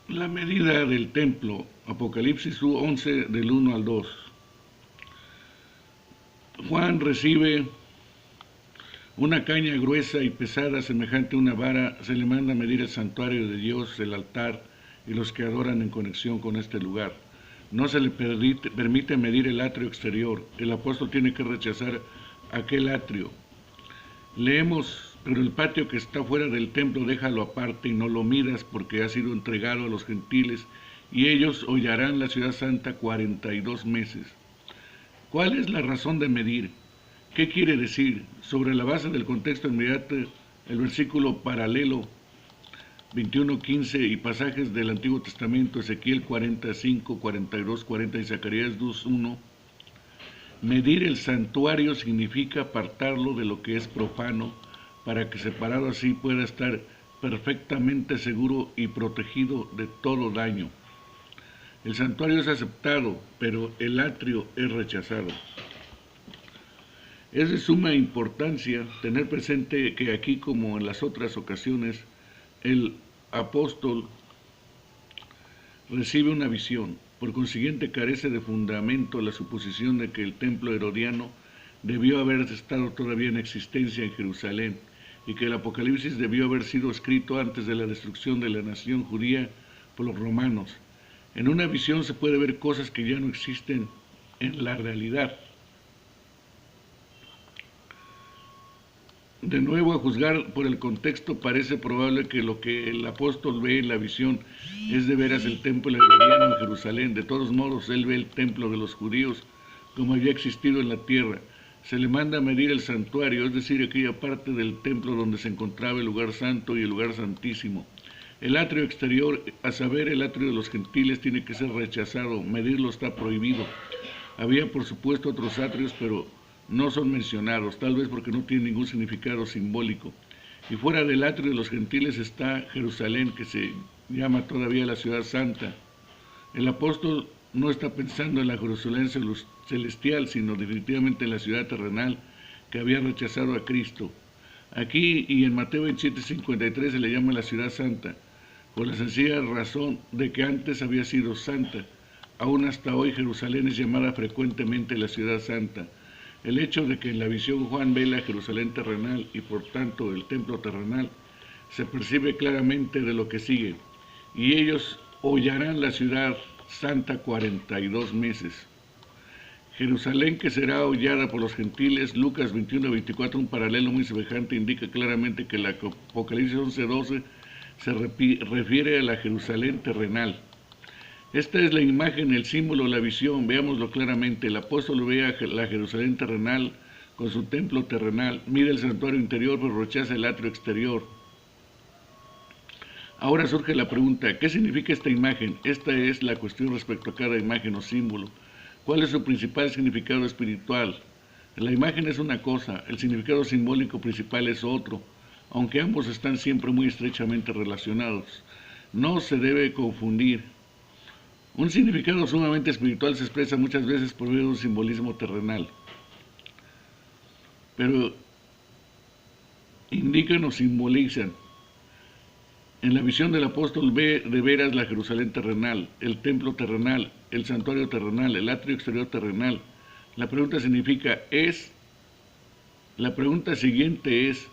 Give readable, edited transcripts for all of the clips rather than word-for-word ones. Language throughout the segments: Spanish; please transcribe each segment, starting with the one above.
La medida del templo, Apocalipsis 11 del 1 al 2. Juan recibe una caña gruesa y pesada semejante a una vara, se le manda a medir el santuario de Dios, el altar y los que adoran en conexión con este lugar. No se le permite medir el atrio exterior. El apóstol tiene que rechazar aquel atrio. Leemos, pero el patio que está fuera del templo déjalo aparte y no lo midas porque ha sido entregado a los gentiles y ellos hollarán la ciudad santa 42 meses. ¿Cuál es la razón de medir? ¿Qué quiere decir? Sobre la base del contexto inmediato, el versículo paralelo 21:15 y pasajes del Antiguo Testamento, Ezequiel 45, 42, 40 y Zacarías 2:1. Medir el santuario significa apartarlo de lo que es profano, para que separado así pueda estar perfectamente seguro y protegido de todo daño. El santuario es aceptado, pero el atrio es rechazado. Es de suma importancia tener presente que aquí, como en las otras ocasiones, el apóstol recibe una visión. Por consiguiente, carece de fundamento la suposición de que el templo herodiano debió haber estado todavía en existencia en Jerusalén y que el Apocalipsis debió haber sido escrito antes de la destrucción de la nación judía por los romanos. En una visión se puede ver cosas que ya no existen en la realidad. De nuevo, a juzgar por el contexto, parece probable que lo que el apóstol ve en la visión es de veras el templo herodiano en Jerusalén. De todos modos, él ve el templo de los judíos como había existido en la tierra. Se le manda a medir el santuario, es decir, aquella parte del templo donde se encontraba el lugar santo y el lugar santísimo. El atrio exterior, a saber, el atrio de los gentiles, tiene que ser rechazado, medirlo está prohibido. Había, por supuesto, otros atrios, pero no son mencionados, tal vez porque no tienen ningún significado simbólico. Y fuera del atrio de los gentiles está Jerusalén, que se llama todavía la ciudad santa. El apóstol no está pensando en la Jerusalén celestial, sino definitivamente en la ciudad terrenal que había rechazado a Cristo. Aquí y en Mateo 27:53 se le llama la ciudad santa, por la sencilla razón de que antes había sido santa. Aún hasta hoy Jerusalén es llamada frecuentemente la ciudad santa. El hecho de que en la visión Juan ve la Jerusalén terrenal y por tanto el templo terrenal se percibe claramente de lo que sigue. Y ellos hollarán la ciudad santa 42 meses. Jerusalén que será hollada por los gentiles, Lucas 21:24, un paralelo muy semejante, indica claramente que la Apocalipsis 11:12 se refiere a la Jerusalén terrenal. Esta es la imagen, el símbolo, la visión, veámoslo claramente. El apóstol ve a la Jerusalén terrenal con su templo terrenal, mira el santuario interior pero rechaza el atrio exterior. Ahora surge la pregunta, ¿qué significa esta imagen? Esta es la cuestión respecto a cada imagen o símbolo. ¿Cuál es su principal significado espiritual? La imagen es una cosa, el significado simbólico principal es otro, aunque ambos están siempre muy estrechamente relacionados. No se debe confundir. Un significado sumamente espiritual se expresa muchas veces por medio de un simbolismo terrenal, pero indican o simbolizan. En la visión del apóstol ve de veras la Jerusalén terrenal, el templo terrenal, el santuario terrenal, el atrio exterior terrenal. La pregunta la pregunta siguiente es,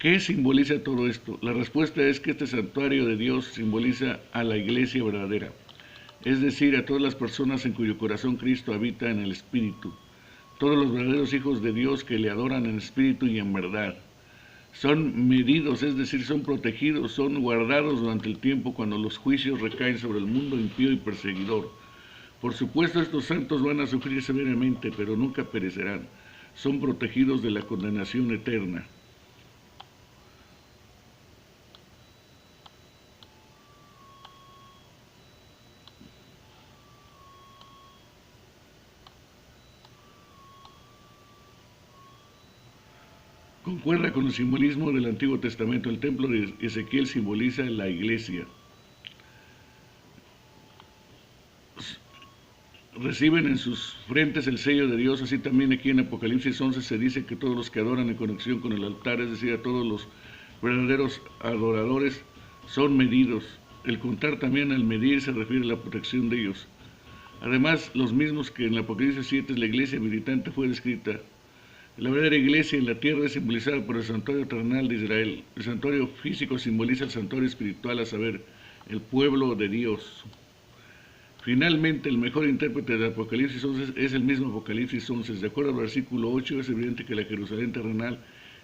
¿qué simboliza todo esto? La respuesta es que este santuario de Dios simboliza a la iglesia verdadera, es decir, a todas las personas en cuyo corazón Cristo habita en el Espíritu, todos los verdaderos hijos de Dios que le adoran en espíritu y en verdad. Son medidos, es decir, son protegidos, son guardados durante el tiempo cuando los juicios recaen sobre el mundo impío y perseguidor. Por supuesto, estos santos van a sufrir severamente, pero nunca perecerán. Son protegidos de la condenación eterna. Concuerda con el simbolismo del Antiguo Testamento. El templo de Ezequiel simboliza la iglesia. Reciben en sus frentes el sello de Dios, así también aquí en Apocalipsis 11 se dice que todos los que adoran en conexión con el altar, es decir, a todos los verdaderos adoradores, son medidos. El contar también al medir se refiere a la protección de ellos. Además, los mismos que en el Apocalipsis 7 la iglesia militante fue descrita. La verdadera iglesia en la tierra es simbolizada por el santuario terrenal de Israel. El santuario físico simboliza el santuario espiritual, a saber, el pueblo de Dios. Finalmente, el mejor intérprete del Apocalipsis 11 es el mismo Apocalipsis 11. De acuerdo al versículo 8, es evidente que la Jerusalén terrenal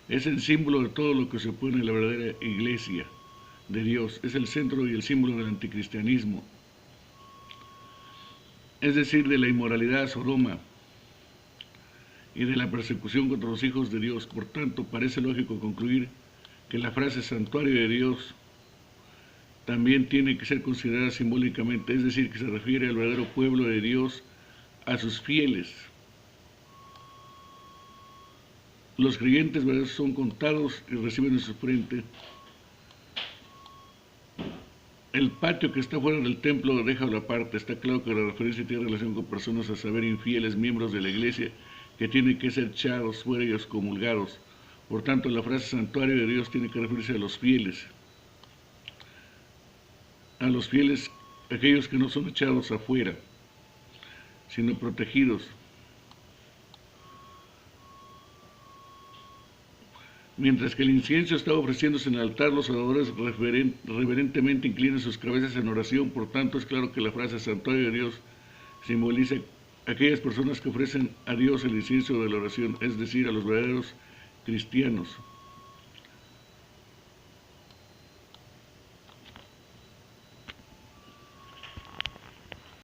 es el símbolo de todo lo que se opone a la verdadera iglesia de Dios. Es el centro y el símbolo del anticristianismo, es decir, de la inmoralidad Sodoma y de la persecución contra los hijos de Dios. Por tanto, parece lógico concluir que la frase santuario de Dios también tiene que ser considerada simbólicamente, es decir, que se refiere al verdadero pueblo de Dios, a sus fieles. Los creyentes verdaderos son contados y reciben en su frente. El patio que está fuera del templo, déjalo aparte. Está claro que la referencia tiene relación con personas, a saber, infieles, miembros de la iglesia, que tienen que ser echados fuera y excomulgados. Por tanto, la frase santuario de Dios tiene que referirse a los fieles, aquellos que no son echados afuera, sino protegidos. Mientras que el incienso está ofreciéndose en el altar, los adoradores reverentemente inclinan sus cabezas en oración. Por tanto, es claro que la frase santuario de Dios simboliza aquellas personas que ofrecen a Dios el incienso de la oración, es decir, a los verdaderos cristianos.